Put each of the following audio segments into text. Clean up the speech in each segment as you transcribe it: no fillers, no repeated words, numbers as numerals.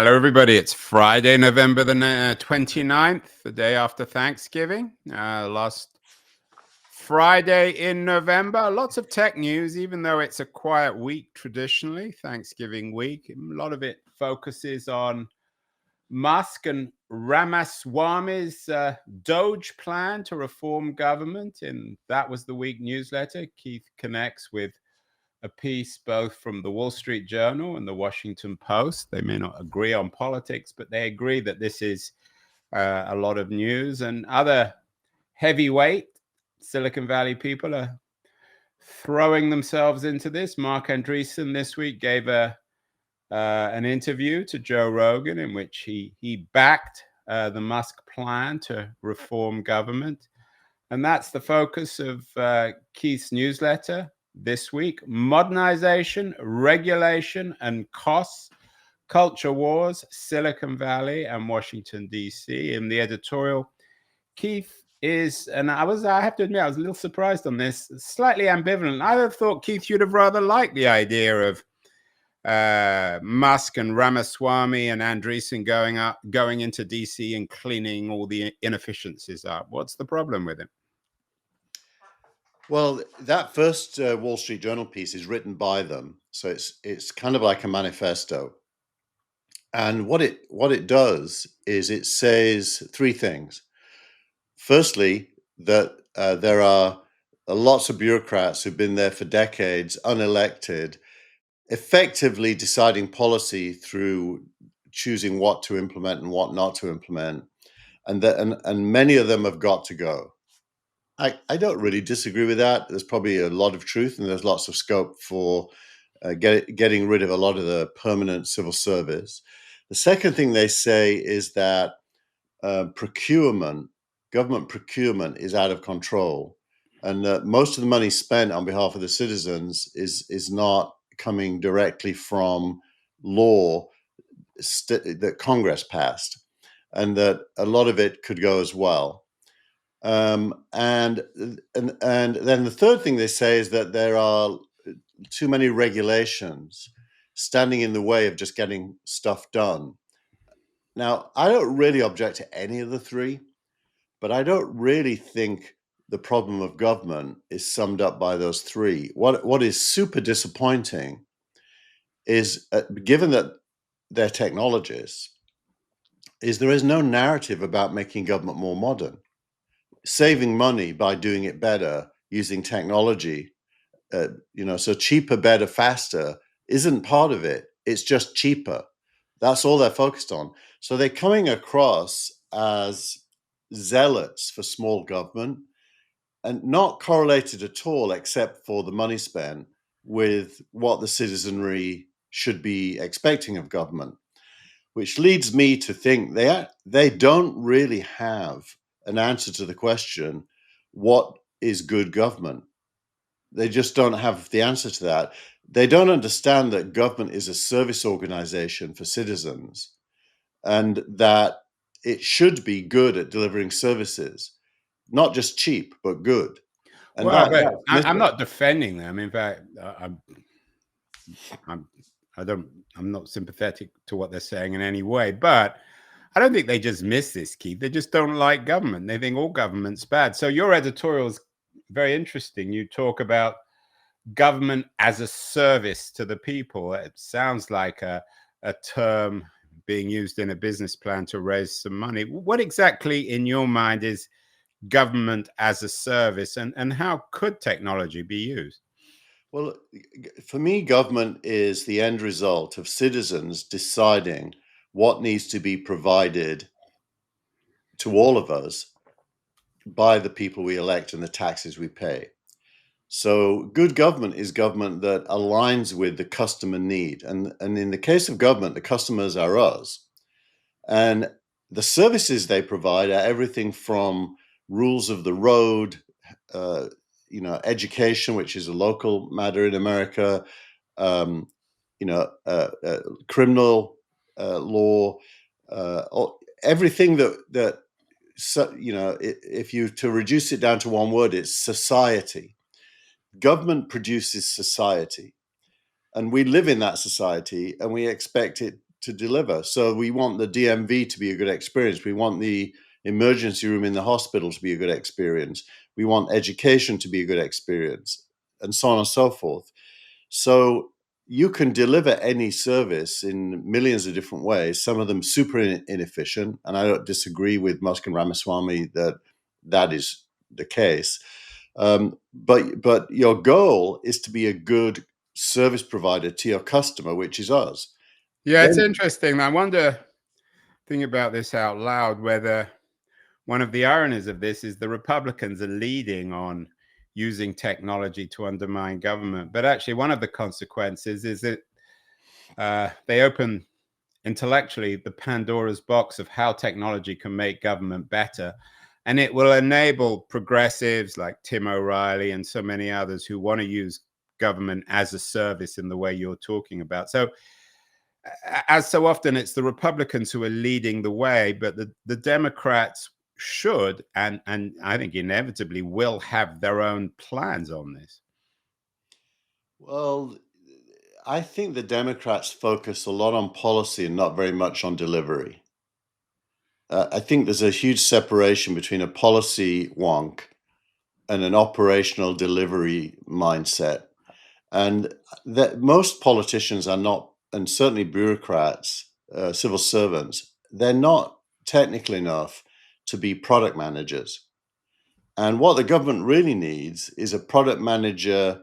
Hello, everybody. It's Friday, November the 29th, the day after Thanksgiving. Last Friday in November. Lots of tech news, even though it's a quiet week traditionally, Thanksgiving week. A lot of it focuses on Musk and Ramaswamy's Doge plan to reform government. And that was the week newsletter. Keith connects with a piece both from the Wall Street Journal and the Washington Post. They may not agree on politics, but they agree that this is a lot of news. And other heavyweight Silicon Valley people are throwing themselves into this. Mark Andreessen this week gave an interview to Joe Rogan in which he backed the Musk plan to reform government. And that's the focus of Keith's newsletter this week: modernization, regulation, and costs, culture wars, Silicon Valley and Washington, D.C. In the editorial, Keith is, and I have to admit, I was a little surprised on this, slightly ambivalent. I would have thought, Keith, you'd have rather liked the idea of Musk and Ramaswamy and Andreessen going into D.C. and cleaning all the inefficiencies up. What's the problem with him? Well, that first Wall Street Journal piece is written by them, so it's kind of like a manifesto. And what it does is it says three things. Firstly, that there are lots of bureaucrats who've been there for decades, unelected, effectively deciding policy through choosing what to implement and what not to implement, and many of them have got to go. I don't really disagree with that. There's probably a lot of truth, and there's lots of scope for getting rid of a lot of the permanent civil service. The second thing they say is that government procurement is out of control, and that most of the money spent on behalf of the citizens is not coming directly from law that Congress passed, and that a lot of it could go as well. And then the third thing they say is that there are too many regulations standing in the way of just getting stuff done. Now, I don't really object to any of the three, but I don't really think the problem of government is summed up by those three. What is super disappointing is, given that they're technologists, is there is no narrative about making government more modern. Saving money by doing it better using technology, so cheaper, better, faster isn't part of it. It's just cheaper. That's all they're focused on. So they're coming across as zealots for small government and not correlated at all, except for the money spent, with what the citizenry should be expecting of government, which leads me to think they don't really have an answer to the question, what is good government? They just don't have the answer to that. They don't understand that government is a service organization for citizens, and that it should be good at delivering services, not just cheap, but good. And Well, I'm not defending them. In fact, I'm not sympathetic to what they're saying in any way, but I don't think they just miss this, Keith. They just don't like government. They think all government's bad. So your editorial is very interesting. You talk about government as a service to the people. It sounds like a term being used in a business plan to raise some money. What exactly in your mind is government as a service, and how could technology be used? Well, for me, government is the end result of citizens deciding what needs to be provided to all of us by the people we elect and the taxes we pay. So good government is government that aligns with the customer need. And in the case of government, the customers are us. And the services they provide are everything from rules of the road, education, which is a local matter in America, criminal law, everything that if you to reduce it down to one word, it's society. Government produces society, and we live in that society, and we expect it to deliver. So we want the DMV to be a good experience. We want the emergency room in the hospital to be a good experience. We want education to be a good experience, and so on and so forth. So you can deliver any service in millions of different ways, some of them super inefficient. And I don't disagree with Musk and Ramaswamy that that is the case. But your goal is to be a good service provider to your customer, which is us. Yeah, it's interesting. I wonder, think about this out loud, whether one of the ironies of this is the Republicans are leading on using technology to undermine government. But actually, one of the consequences is that they open intellectually the Pandora's box of how technology can make government better. And it will enable progressives like Tim O'Reilly and so many others who want to use government as a service in the way you're talking about. So, as so often, it's the Republicans who are leading the way, but the Democrats should, and I think inevitably will, have their own plans on this. Well, I think the Democrats focus a lot on policy and not very much on delivery. I think there's a huge separation between a policy wonk and an operational delivery mindset. And that most politicians are not, and certainly bureaucrats, civil servants, they're not technical enough to be product managers. And what the government really needs is a product manager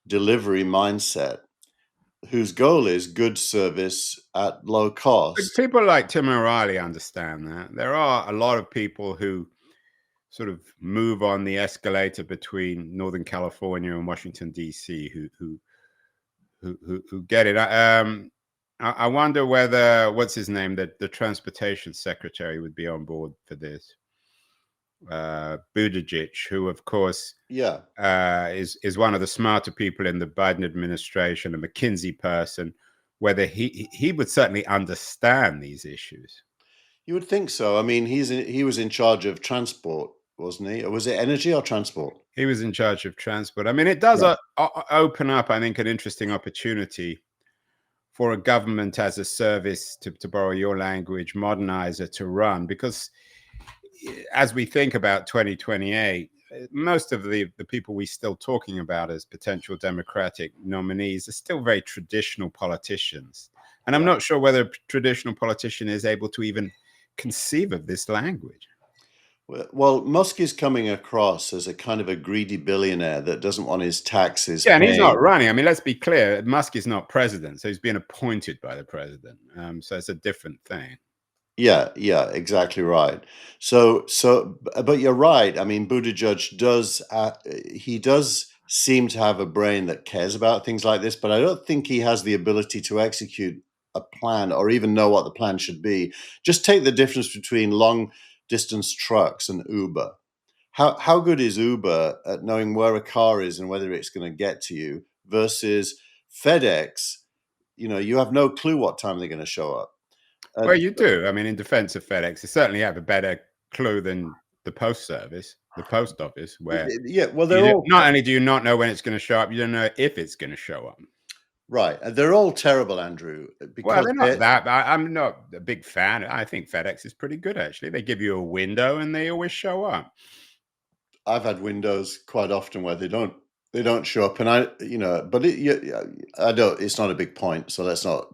delivery mindset whose goal is good service at low But cost. people like Tim O'Reilly understand that. There are a lot of people who sort of move on the escalator between Northern California and Washington D.C. who get it. I wonder whether, what's his name, the transportation secretary would be on board for this. Buttigieg, who of course Yeah. is one of the smarter people in the Biden administration, a McKinsey person, whether he would certainly understand these issues. You would think so. I mean, he was in charge of transport, wasn't he? Or was it energy or transport? He was in charge of transport. I mean, it does Yeah. open up, I think, an interesting opportunity for a government as a service, to borrow your language, modernizer, to run. Because as we think about 2028, most of the people we still talking about as potential Democratic nominees are still very traditional politicians. And I'm Yeah. not sure whether a traditional politician is able to even conceive of this language. Well, Musk is coming across as a kind of a greedy billionaire that doesn't want his taxes Yeah, and he's not paid. running. I mean, let's be clear. Musk is not president, so he's been appointed by the president. So it's a different thing. Yeah, exactly right. But you're right. I mean, Buttigieg does seem to have a brain that cares about things like this, but I don't think he has the ability to execute a plan or even know what the plan should be. Just take the difference between long distance trucks and Uber. How good is Uber at knowing where a car is and whether it's going to get to you versus FedEx? You have no clue what time they're going to show up. Well, you do. I mean, in defense of FedEx, they certainly have a better clue than the post service, the post office, where Yeah, well, they're all not only do you not know when it's going to show up, you don't know if it's going to show up. right. They're all terrible, Andrew. Well, Because they're not that. I'm not a big fan. I think FedEx is pretty good, actually. They give you a window and they always show up. I've had windows quite often where they don't show up, and but I don't. It's not a big point, so let's not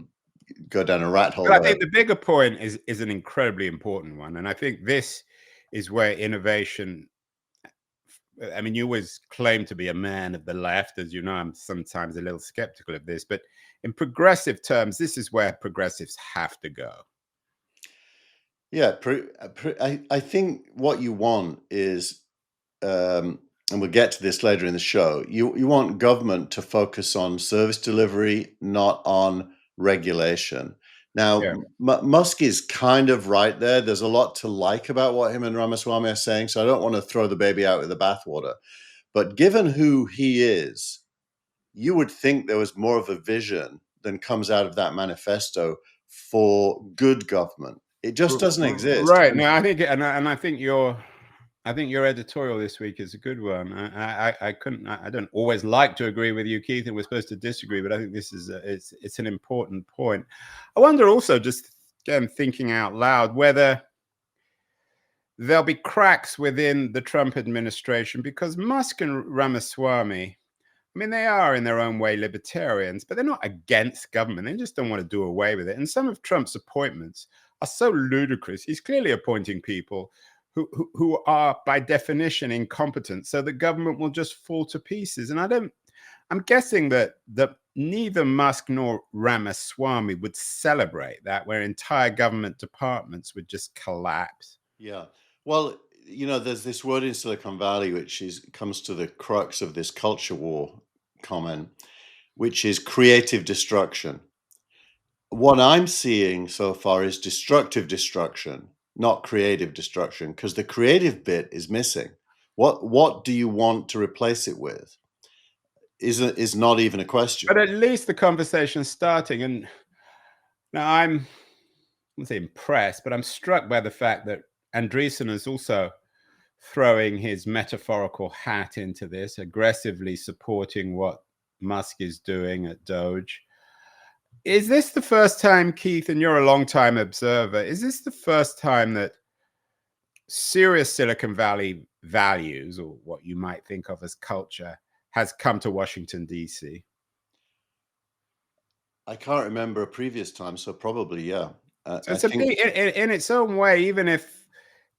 go down a rat hole. But I think the bigger point is an incredibly important one, and I think this is where innovation. I mean, you always claim to be a man of the left, as you know. I'm sometimes a little skeptical of this, but in progressive terms, this is where progressives have to go. Yeah, I think what you want is, and we'll get to this later in the show. You want government to focus on service delivery, not on regulation. Now, Yeah. Musk is kind of right there. There's a lot to like about what him and Ramaswamy are saying, so I don't want to throw the baby out with the bathwater. But given who he is, you would think there was more of a vision than comes out of that manifesto for good government. It just doesn't exist. Right. No, I think, and I think you're I think your editorial this week is a good one. I don't always like to agree with you, Keith, and we're supposed to disagree, but I think this is it's an important point. I wonder also, just again thinking out loud, whether there'll be cracks within the Trump administration, because Musk and Ramaswamy, I mean, they are in their own way libertarians, but they're not against government. They just don't want to do away with it. And some of Trump's appointments are so ludicrous. He's clearly appointing people who are by definition incompetent, so the government will just fall to pieces. And I'm guessing that neither Musk nor Ramaswamy would celebrate that, where entire government departments would just collapse. Yeah. Well, there's this word in Silicon Valley which comes to the crux of this culture war comment, which is creative destruction. What I'm seeing so far is destructive destruction, not creative destruction, because the creative bit is missing. What do you want to replace it with? Is not even a question. But at least the conversation's starting. And now I wouldn't say impressed, but I'm struck by the fact that Andreessen is also throwing his metaphorical hat into this, aggressively supporting what Musk is doing at Doge. Is this the first time, Keith, and you're a long-time observer, is this the first time that serious Silicon Valley values, or what you might think of as culture, has come to Washington, D.C.? I can't remember a previous time, so probably, yeah. So it's a big, in its own way, even if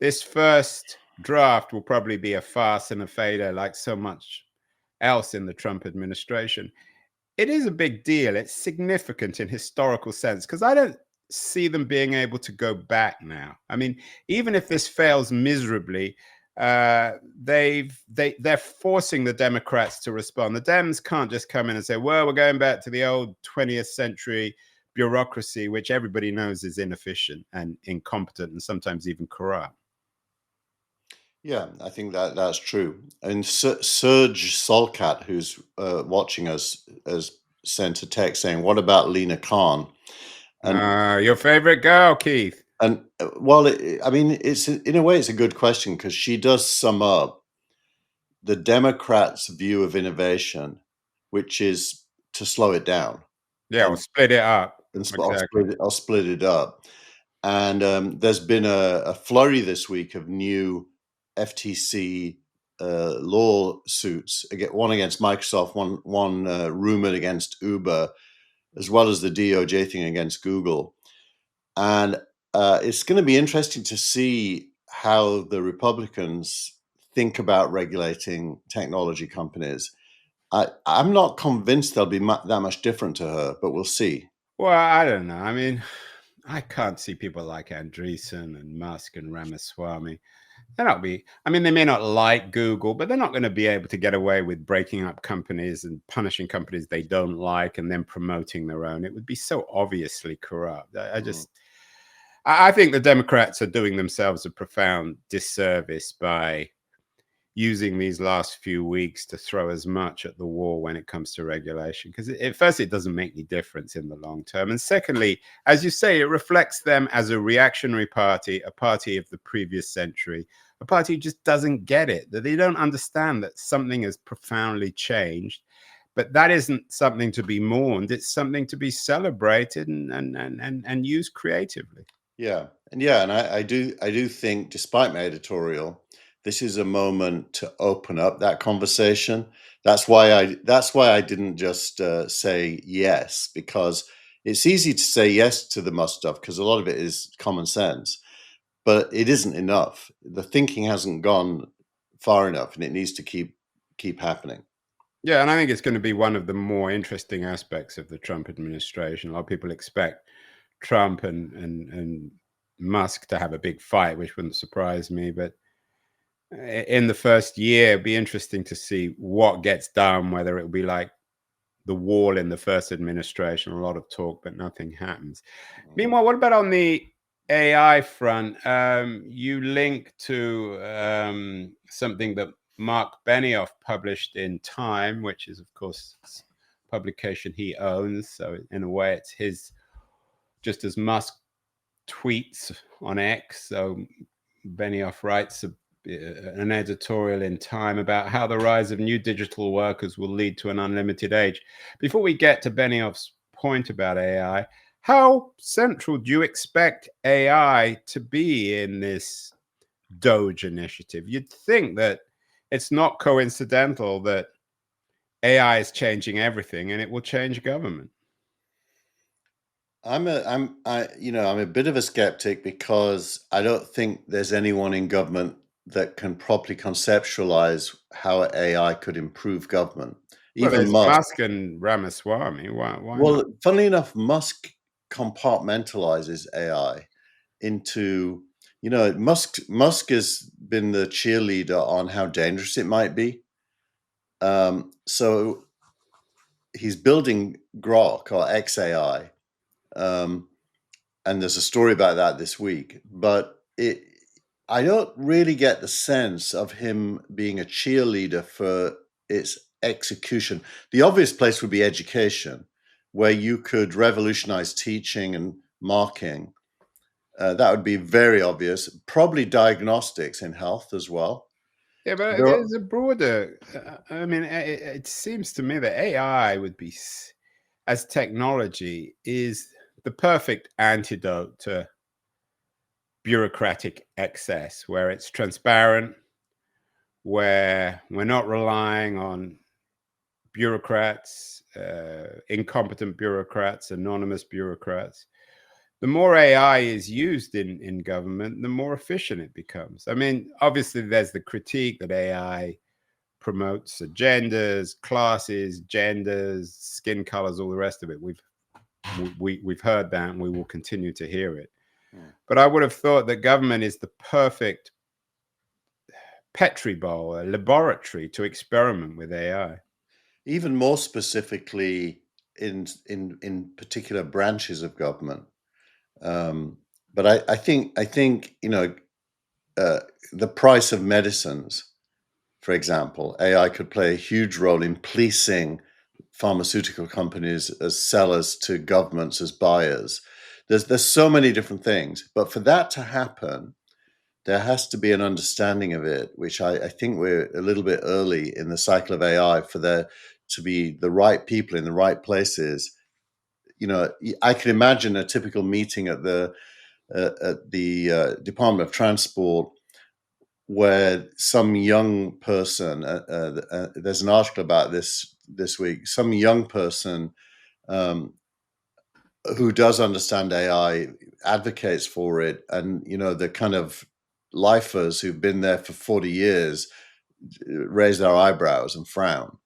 this first draft will probably be a farce and a failure like so much else in the Trump administration, it is a big deal. It's significant in historical sense, because I don't see them being able to go back now. I mean, even if this fails miserably, they're forcing the Democrats to respond. The Dems can't just come in and say, well, we're going back to the old 20th century bureaucracy, which everybody knows is inefficient and incompetent and sometimes even corrupt. Yeah, I think that's true. And Serge Solkat, who's watching us, has sent a text saying, "What about Lena Khan?" And your favorite girl, Keith. And well, I mean, it's in a way it's a good question, because she does sum up the Democrats' view of innovation, which is to slow it down. Yeah, or split it up. Exactly. I'll split it up. And there's been a flurry this week of new FTC lawsuits, one against Microsoft, one rumored against Uber, as well as the DOJ thing against Google. And it's going to be interesting to see how the Republicans think about regulating technology companies. I'm not convinced they'll be that much different to her, but we'll see. Well, I don't know. I mean, I can't see people like Andreessen and Musk and Ramaswamy. They may not like Google, but they're not going to be able to get away with breaking up companies and punishing companies they don't like and then promoting their own. It would be so obviously corrupt. I think the Democrats are doing themselves a profound disservice by using these last few weeks to throw as much at the wall when it comes to regulation, because first, it doesn't make any difference in the long term. And secondly, as you say, it reflects them as a reactionary party, a party of the previous century, a party who just doesn't get it, that they don't understand that something has profoundly changed. But that isn't something to be mourned. It's something to be celebrated and used creatively. Yeah. And I do think, despite my editorial, this is a moment to open up that conversation. That's why I didn't just say yes, because it's easy to say yes to the Musk stuff because a lot of it is common sense, but it isn't enough. The thinking hasn't gone far enough, and it needs to keep happening. Yeah, and I think it's going to be one of the more interesting aspects of the Trump administration. A lot of people expect Trump and Musk to have a big fight, which wouldn't surprise me, but in the first year, it'd be interesting to see what gets done, whether it'll be like the wall in the first administration, a lot of talk, but nothing happens. Meanwhile, what about on the AI front? You link to something that Mark Benioff published in Time, which is, of course, a publication he owns. So in a way, it's his, just as Musk tweets on X. So Benioff writes an editorial in Time about how the rise of new digital workers will lead to an unlimited age. Before we get to Benioff's point about AI, how central do you expect AI to be in this Doge initiative? You'd think that it's not coincidental that AI is changing everything and it will change government. I'm a bit of a skeptic because I don't think there's anyone in government that can properly conceptualize how AI could improve government. Well, Even there's Musk. Musk and Ramaswamy. Why Well, not? funnily enough, Musk compartmentalizes AI into, Musk has been the cheerleader on how dangerous it might be. So he's building Grok or XAI. And there's a story about that this week, but I don't really get the sense of him being a cheerleader for its execution. The obvious place would be education, where you could revolutionize teaching and marking. That would be very obvious. Probably diagnostics in health as well. Yeah, but There are- there's a broader. I mean, it seems to me that AI would be, as technology, is the perfect antidote to bureaucratic excess, where it's transparent, where we're not relying on bureaucrats, incompetent bureaucrats, anonymous bureaucrats. The more AI is used in government, the more efficient it becomes. I mean, obviously, there's the critique that AI promotes agendas, classes, genders, skin colors, all the rest of it. We've heard that, and we will continue to hear it. But I would have thought that government is the perfect petri bowl, a laboratory to experiment with AI. Even more specifically in particular branches of government. But I think the price of medicines, for example, AI could play a huge role in policing pharmaceutical companies as sellers to governments as buyers. There's so many different things, but for that to happen, there has to be an understanding of it, which I think we're a little bit early in the cycle of AI for there to be the right people in the right places. I can imagine a typical meeting at the Department of Transport where some young person, there's an article about this week, some young person who does understand AI advocates for it, and the kind of lifers who've been there for 40 years raise their eyebrows and frown.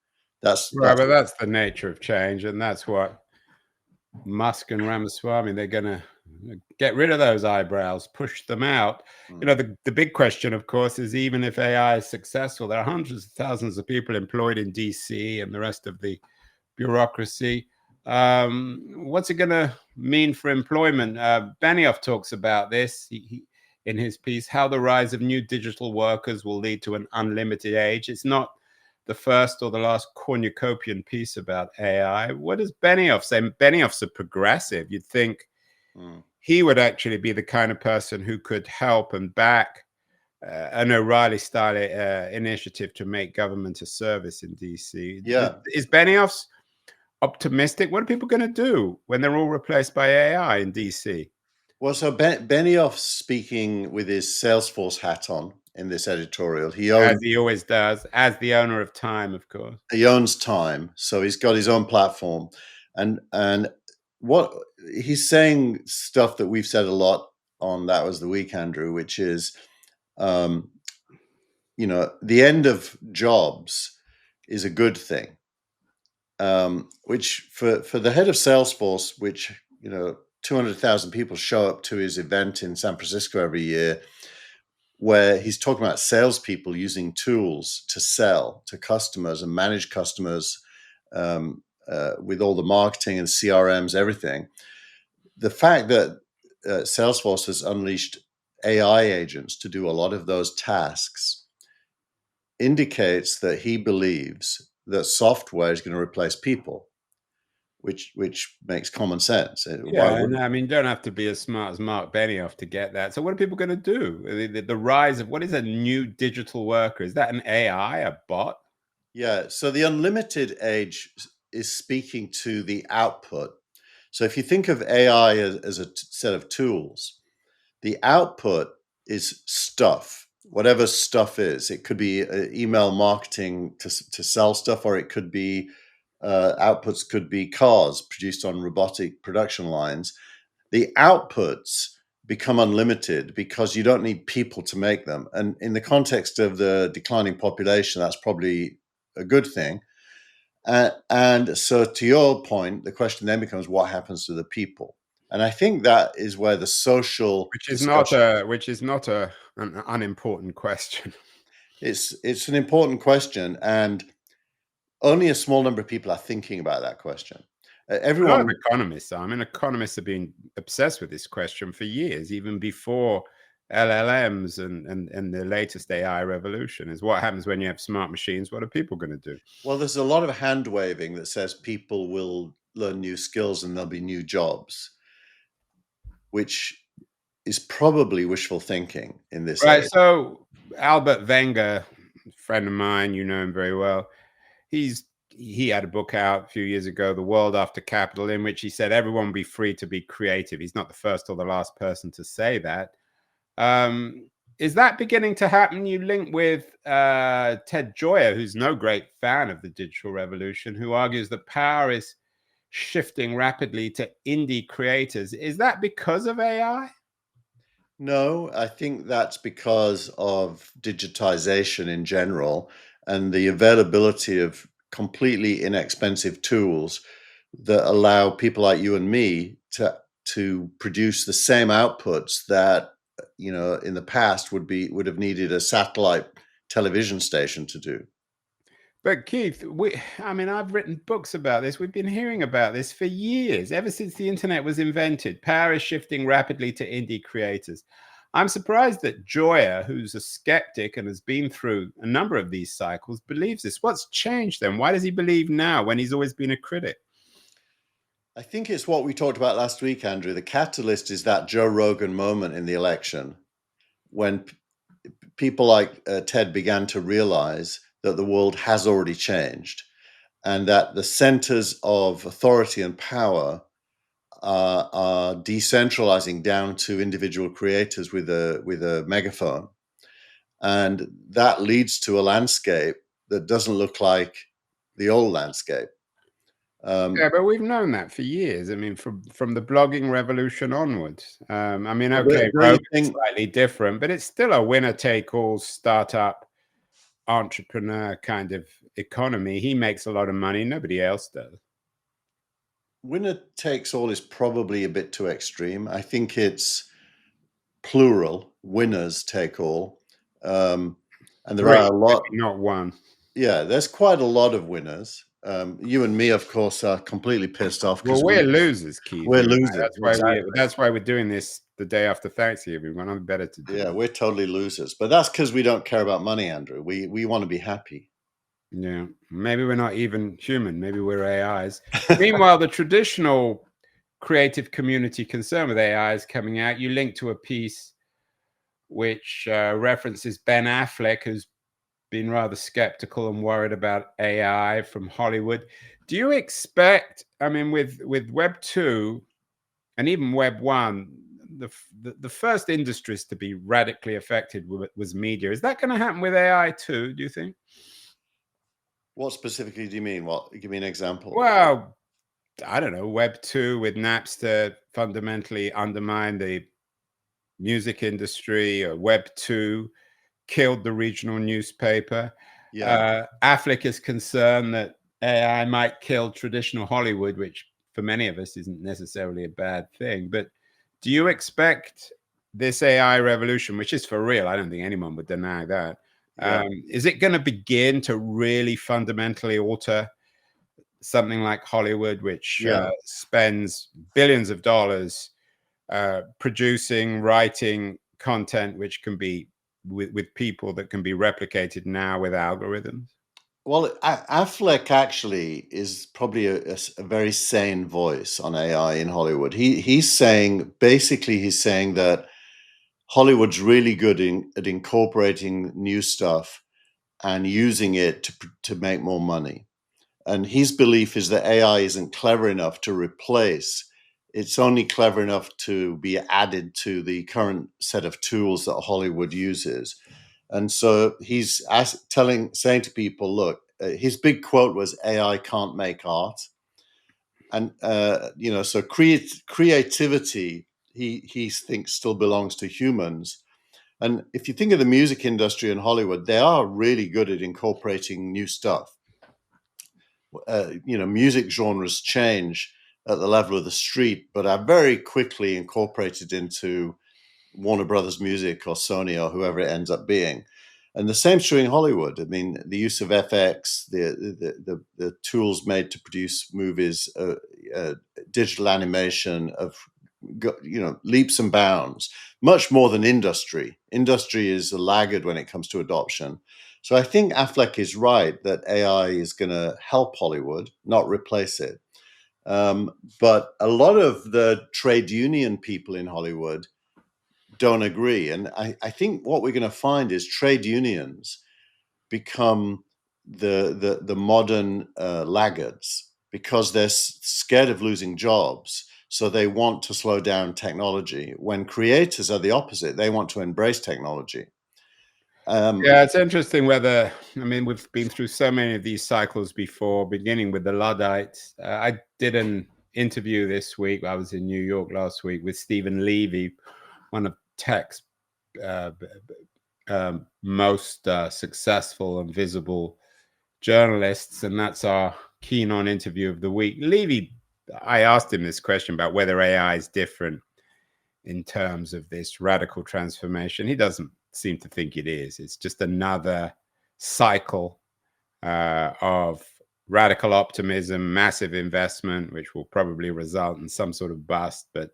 That's Right, but that's the nature of change, and that's what Musk and Ramaswamy, they're going to get rid of those eyebrows, push them out. The big question, of course, is even if AI is successful, there are hundreds of thousands of people employed in DC and the rest of the bureaucracy. What's it going to mean for employment? Benioff talks about this in his piece, how the rise of new digital workers will lead to an unlimited age. It's not the first or the last cornucopian piece about AI. What does Benioff say? Benioff's a progressive. You'd think he would actually be the kind of person who could help and back an O'Reilly-style initiative to make government a service in DC. Yeah. Is Benioff's optimistic? What are people going to do when they're all replaced by AI in DC? Well, so Benioff's speaking with his Salesforce hat on in this editorial. As he always does, as the owner of Time, of course. He owns Time, so he's got his own platform, and what he's saying, stuff that we've said a lot on That Was the Week, Andrew, which is, the end of jobs is a good thing. Which for the head of Salesforce, which 200,000 people show up to his event in San Francisco every year, where he's talking about salespeople using tools to sell to customers and manage customers with all the marketing and CRMs, everything. The fact that Salesforce has unleashed AI agents to do a lot of those tasks indicates that he believes that software is going to replace people. which makes common sense. Yeah, and I mean, you don't have to be as smart as Mark Benioff to get that. So what are people going to do? The rise of what is a new digital worker? Is that an AI, a bot? Yeah, so the unlimited age is speaking to the output. So if you think of AI as a set of tools, the output is stuff, whatever stuff is. It could be email marketing to sell stuff, or it could be outputs could be cars produced on robotic production lines. The outputs become unlimited because you don't need people to make them. And in the context of the declining population, that's probably a good thing. And so to your point, the question then becomes what happens to the people? And I think that is where the social Which is discussion, not an unimportant question. it's an important question, and only a small number of people are thinking about that question. A lot of Everyone, economists are. I mean, economists have been obsessed with this question for years, even before LLMs and the latest AI revolution. Is what happens when you have smart machines? What are people going to do? well, there's a lot of hand waving that says people will learn new skills and there'll be new jobs, which is probably wishful thinking in this Right. age. So Albert Wenger, friend of mine, you know him very well. He had a book out a few years ago, The World After Capital, in which he said everyone will be free to be creative. He's not the first or the last person to say that. Is that beginning to happen? You link with Ted Joyer, who's no great fan of the digital revolution, who argues that power is shifting rapidly to indie creators. Is that because of AI? No, I think that's because of digitization in general and the availability of completely inexpensive tools that allow people like you and me to produce the same outputs that in the past would have needed a satellite television station to do. But Keith, I mean, I've written books about this. We've been hearing about this for years, ever since the internet was invented. Power is shifting rapidly to indie creators. I'm surprised that Joyer, who's a skeptic and has been through a number of these cycles, believes this. What's changed then? Why does he believe now when he's always been a critic? I think it's what we talked about last week, Andrew. The catalyst is that Joe Rogan moment in the election when people like Ted began to realize that the world has already changed and that the centers of authority and power are decentralizing down to individual creators with a megaphone. And that leads to a landscape that doesn't look like the old landscape. Yeah, but we've known that for years. I mean, from the blogging revolution onwards. I mean, okay, Don't you Rogan's think slightly different, but it's still a winner-take-all startup entrepreneur kind of economy. He makes a lot of money. Nobody else does. winner takes all is probably a bit too extreme? I think it's plural, winners take all. And there Three, are a lot. not one. Yeah, there's quite a lot of winners. You and me, of course, are completely pissed off Well, because we're losers, Keith. we're You know, losers. Exactly. that's why we're doing this the day after Thanksgiving. When I'm better to do. Yeah, we're totally losers. But that's because we don't care about money, Andrew. We want to be happy. Yeah, maybe we're not even human. Maybe we're AIs. Meanwhile, the traditional creative community concerned with AI is coming out. You link to a piece which references Ben Affleck, who's been rather skeptical and worried about AI from Hollywood. Do you expect, I mean, with Web 2 and even Web 1, the first industries to be radically affected was media. Is that going to happen with AI too, do you think? What specifically do you mean? What? Give me an example. Well, I don't know. Web 2 with Napster fundamentally undermined the music industry, or Web 2 killed the regional newspaper. Yeah. Affleck is concerned that AI might kill traditional Hollywood, which for many of us isn't necessarily a bad thing. But do you expect this AI revolution, which is for real? I don't think anyone would deny that. Yeah. Is it going to begin to really fundamentally alter something like Hollywood, which Yeah. spends billions of dollars producing, writing content which can be with people that can be replicated now with algorithms? Well, Affleck actually is probably a very sane voice on AI in Hollywood. He's saying that Hollywood's really good at incorporating new stuff and using it to make more money. And his belief is that AI isn't clever enough to replace. It's only clever enough to be added to the current set of tools that Hollywood uses. And so he's saying to people, look, his big quote was, AI can't make art. And, so creativity, he thinks still belongs to humans. And if you think of the music industry in Hollywood, they are really good at incorporating new stuff. Music genres change at the level of the street, but are very quickly incorporated into Warner Brothers Music or Sony or whoever it ends up being. And the same's true in Hollywood. I mean, the use of FX, the tools made to produce movies, digital animation of leaps and bounds, much more than industry. Industry is a laggard when it comes to adoption. So I think Affleck is right that AI is going to help Hollywood, not replace it. But a lot of the trade union people in Hollywood don't agree. And I think what we're going to find is trade unions become the modern laggards because they're scared of losing jobs. So they want to slow down technology, when creators are the opposite. They want to embrace technology. Yeah, it's interesting we've been through so many of these cycles before, beginning with the Luddites. I did an interview this week. I was in New York last week with Stephen Levy, one of tech's most successful and visible journalists, and that's our keen on interview of the week. Levy, I asked him this question about whether AI is different in terms of this radical transformation. He doesn't seem to think it is. It's just another cycle of radical optimism, massive investment, which will probably result in some sort of bust, but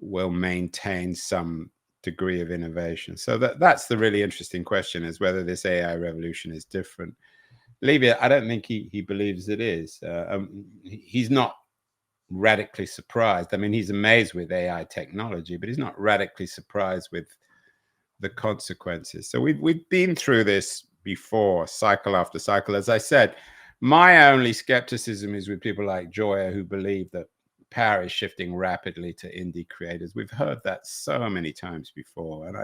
will maintain some degree of innovation. So that's the really interesting question, is whether this AI revolution is different. Levy, I don't think he believes it is. He's not radically surprised. I mean, he's amazed with AI technology, but he's not radically surprised with the consequences. So we've been through this before, cycle after cycle. As I said, my only skepticism is with people like Joya, who believe that power is shifting rapidly to indie creators. We've heard that so many times before, and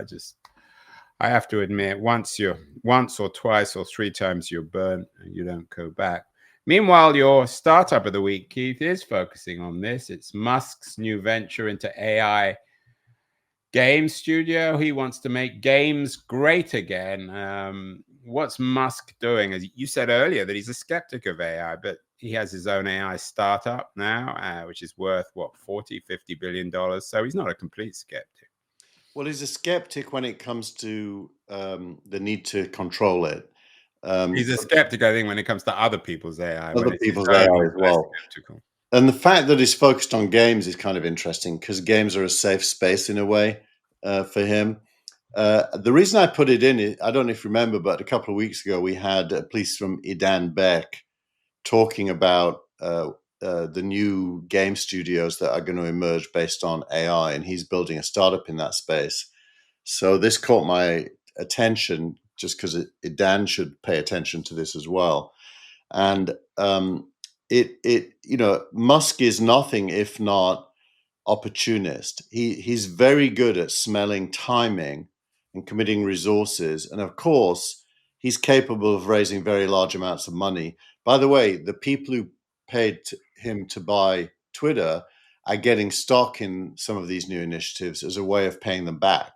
I have to admit, once or twice or three times you're burnt and you don't go back. Meanwhile, your startup of the week, Keith, is focusing on this. It's Musk's new venture into AI game studio. He wants to make games great again. What's Musk doing? As you said earlier, that he's a skeptic of AI, but he has his own AI startup now, which is worth, what, $40, $50 billion. So he's not a complete skeptic. Well, he's a skeptic when it comes to the need to control it. He's a skeptic, I think, when it comes to other people's AI. Other people's AI as well. Skeptical. And the fact that he's focused on games is kind of interesting, because games are a safe space in a way for him. The reason I put it in is, I don't know if you remember, but a couple of weeks ago we had a piece from Idan Beck talking about the new game studios that are going to emerge based on AI, and he's building a startup in that space. So this caught my attention, just because Idan should pay attention to this as well. And Musk is nothing if not opportunist. He's very good at smelling timing and committing resources, and of course he's capable of raising very large amounts of money. By the way, the people who paid him to buy Twitter are getting stock in some of these new initiatives as a way of paying them back.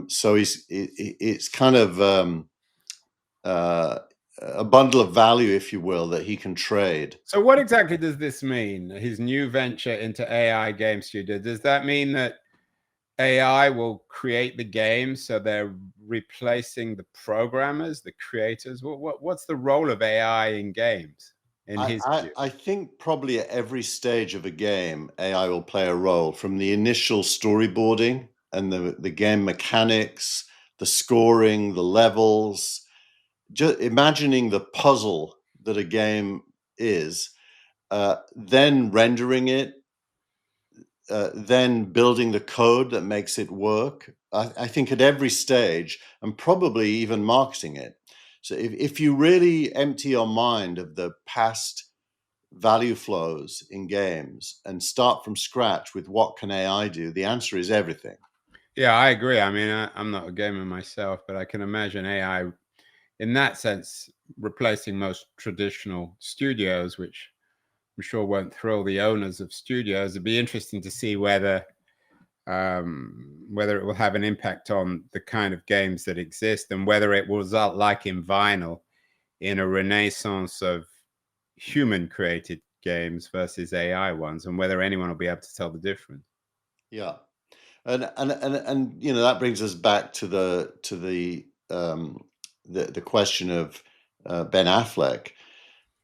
So it's kind of a bundle of value, if you will, that he can trade. So what exactly does this mean, his new venture into AI game studio? Does that mean that AI will create the games, so they're replacing the programmers, the creators? What's the role of AI in games, in his view? I think probably at every stage of a game, AI will play a role, from the initial storyboarding and the game mechanics, the scoring, the levels, just imagining the puzzle that a game is, then rendering it, then building the code that makes it work. I think at every stage, and probably even marketing it. So if you really empty your mind of the past value flows in games and start from scratch with what can AI do, the answer is everything. Yeah, I agree. I mean, I'm not a gamer myself, but I can imagine AI in that sense replacing most traditional studios, which I'm sure won't thrill the owners of studios. It'd be interesting to see whether it will have an impact on the kind of games that exist, and whether it will result, like in vinyl, in a renaissance of human created games versus AI ones, and whether anyone will be able to tell the difference. Yeah, and you know, that brings us back to the question of Ben Affleck.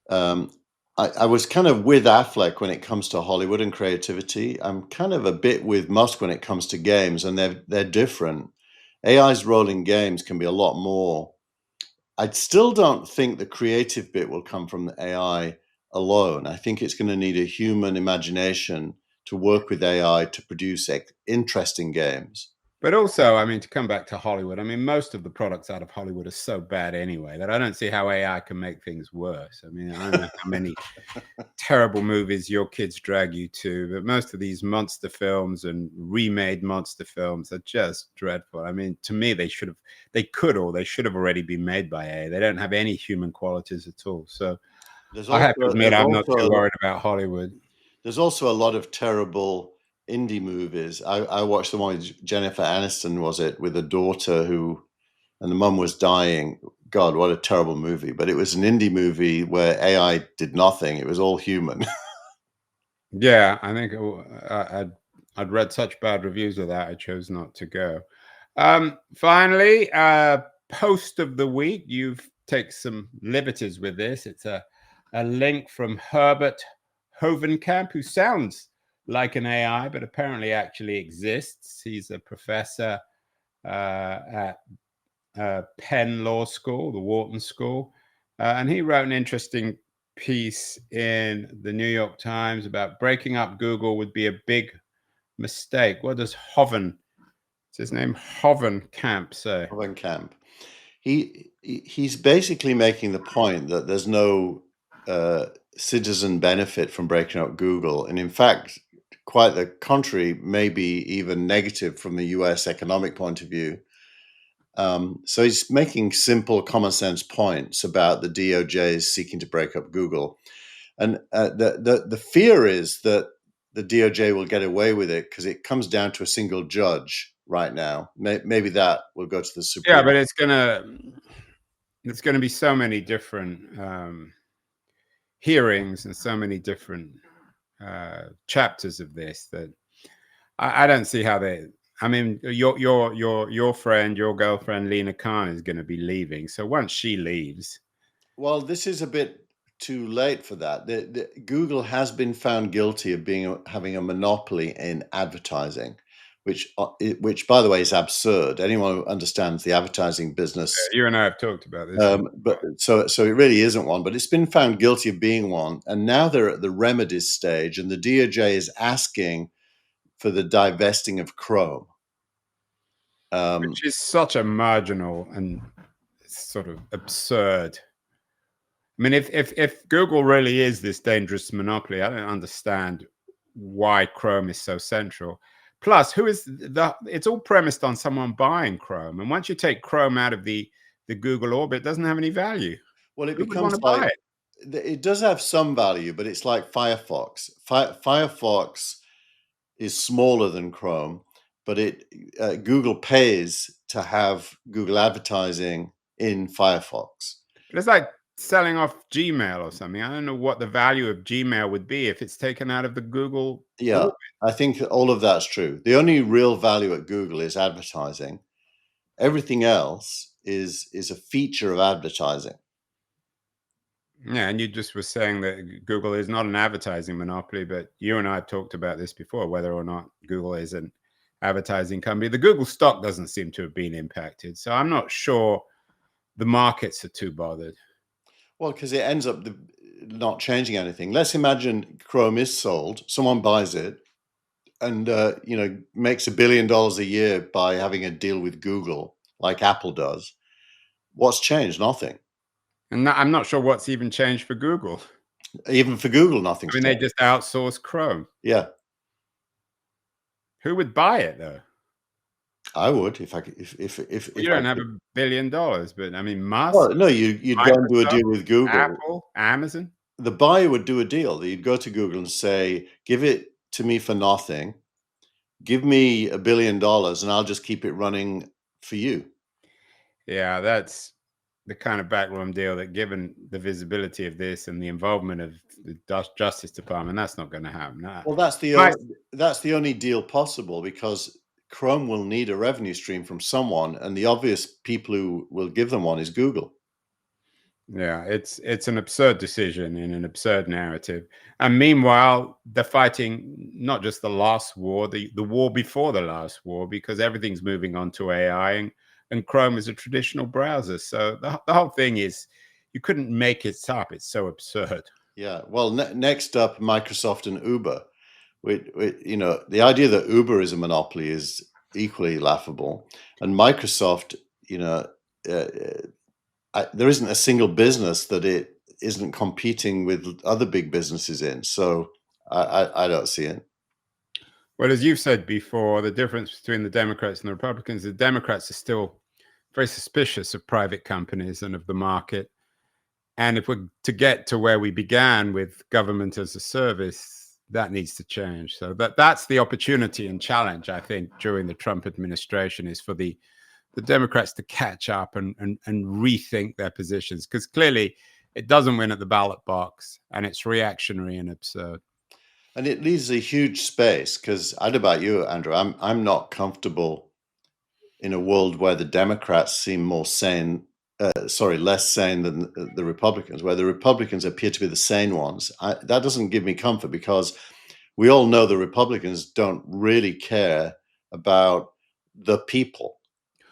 I was kind of with Affleck when it comes to Hollywood and creativity. I'm kind of a bit with Musk when it comes to games, and they're different. AI's role in games can be a lot more. I still don't think the creative bit will come from the AI alone. I think it's going to need a human imagination to work with AI to produce interesting games. But also, I mean, to come back to Hollywood, I mean, most of the products out of Hollywood are so bad anyway that I don't see how AI can make things worse. I mean, I don't know how many terrible movies your kids drag you to, but most of these monster films and remade monster films are just dreadful. I mean, to me, they should have already been made by AI. They don't have any human qualities at all. So I have to admit, I'm not too worried about Hollywood. There's also a lot of terrible indie movies. I watched the one with Jennifer Aniston, was it, with a daughter and the mum was dying. God, what a terrible movie. But it was an indie movie where AI did nothing. It was all human. Yeah, I think I'd read such bad reviews of that, I chose not to go. Finally, post of the week. You've taken some liberties with this. It's a link from Herbert Hovenkamp, who sounds like an AI, but apparently actually exists. He's a professor at Penn Law School, the Wharton School, and he wrote an interesting piece in the New York Times about breaking up Google would be a big mistake. What does it's his name, Hovenkamp, say? Hovenkamp. He's basically making the point that there's no citizen benefit from breaking up Google, and in fact, quite the contrary, maybe even negative from the US economic point of view. So he's making simple common sense points about the DOJ seeking to break up Google. And the fear is that the DOJ will get away with it because it comes down to a single judge right now. Maybe that will go to the Supreme. Yeah, but it's gonna be so many different hearings and so many different chapters of this that I don't see how they. I mean, your friend, your girlfriend, Lena Khan, is going to be leaving. So once she leaves, well, this is a bit too late for that. Google has been found guilty of having a monopoly in advertising, which by the way is absurd. Anyone who understands the advertising business, you and I have talked about this. but so it really isn't one. But it's been found guilty of being one, and now they're at the remedies stage, and the DOJ is asking for the divesting of Chrome, which is such a marginal and sort of absurd. I mean, if Google really is this dangerous monopoly, I don't understand why Chrome is so central. Plus, it's all premised on someone buying Chrome, and once you take Chrome out of the Google orbit, it doesn't have any value. Well, it Who would becomes want to buy it does have some value, but it's like Firefox. Firefox is smaller than Chrome, but Google pays to have Google advertising in Firefox. But it's like selling off Gmail or something. I don't know what the value of Gmail would be if it's taken out of the Google. Yeah, orbit. I think all of that's true. The only real value at Google is advertising. Everything else is a feature of advertising. Yeah, and you just were saying that Google is not an advertising monopoly, but you and I have talked about this before, whether or not Google is an advertising company. The Google stock doesn't seem to have been impacted, so I'm not sure the markets are too bothered? Well, because it ends up not changing anything. Let's imagine Chrome is sold, someone buys it, and makes $1 billion a year by having a deal with Google, like Apple does. What's changed? Nothing. And I'm not sure what's even changed for Google. Even for Google, nothing's I mean, they changed. just outsource Chrome. Yeah, Who would buy it though? I would if I could. If You I don't have could. $1 billion, but I mean, Musk, Well, no, you'd go and do a Microsoft, deal with Google. Apple, Amazon. The buyer would do a deal. You'd go to Google and say, "Give it to me for nothing. Give me $1 billion, and I'll just keep it running for you." Yeah, that's the kind of backroom deal that, given the visibility of this and the involvement of the Justice Department, that's not going to happen. Well, that's the only deal possible, because Chrome will need a revenue stream from someone, and the obvious people who will give them one is Google. Yeah, it's an absurd decision in an absurd narrative. And meanwhile, they're fighting not just the last war, the war before the last war, because everything's moving on to AI, and Chrome is a traditional browser. So the whole thing is, you couldn't make it up. It's so absurd. Yeah. Well, next up, Microsoft and Uber. The idea that Uber is a monopoly is equally laughable, and Microsoft, there isn't a single business that it isn't competing with other big businesses in. So I don't see it. Well, as you've said before, the difference between the Democrats and the Republicans, the Democrats are still very suspicious of private companies and of the market. And if we're to get to where we began with government as a service, that needs to change. So that's the opportunity and challenge, I think, during the Trump administration, is for the Democrats to catch up and rethink their positions, because clearly it doesn't win at the ballot box, and it's reactionary and absurd. And it leaves a huge space, because I don't know about you, Andrew, I'm not comfortable in a world where the Democrats seem less sane than the Republicans, where the Republicans appear to be the sane ones. That doesn't give me comfort, because we all know the Republicans don't really care about the people.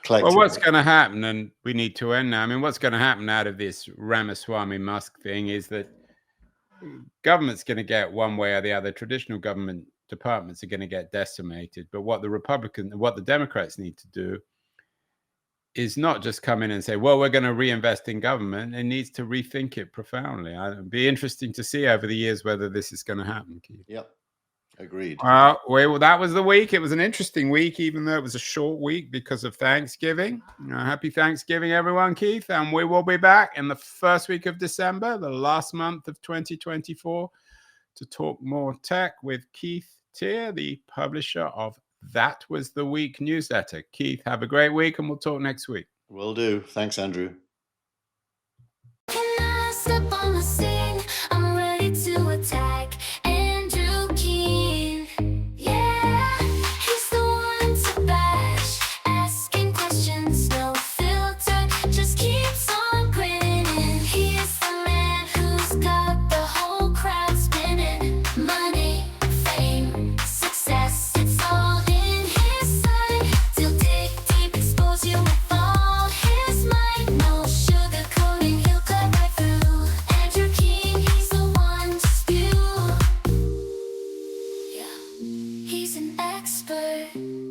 Well, what's going to happen, and we need to end now, I mean, what's going to happen out of this Ramaswamy Musk thing is that government's going to get one way or the other. Traditional government departments are going to get decimated. But what the Democrats need to do is not just come in and say, well, we're going to reinvest in government. It needs to rethink it profoundly. It'd be interesting to see over the years whether this is going to happen, Keith. Yep. Agreed. Well, that was the week. It was an interesting week, even though it was a short week because of Thanksgiving. Happy Thanksgiving, everyone, Keith. And we will be back in the first week of December, the last month of 2024, to talk more tech with Keith Teare, the publisher of That Was the Week newsletter. Keith, have a great week, and we'll talk next week. Will do. Thanks, Andrew. Can I step on the scene? I'm ready to attack. He's an expert.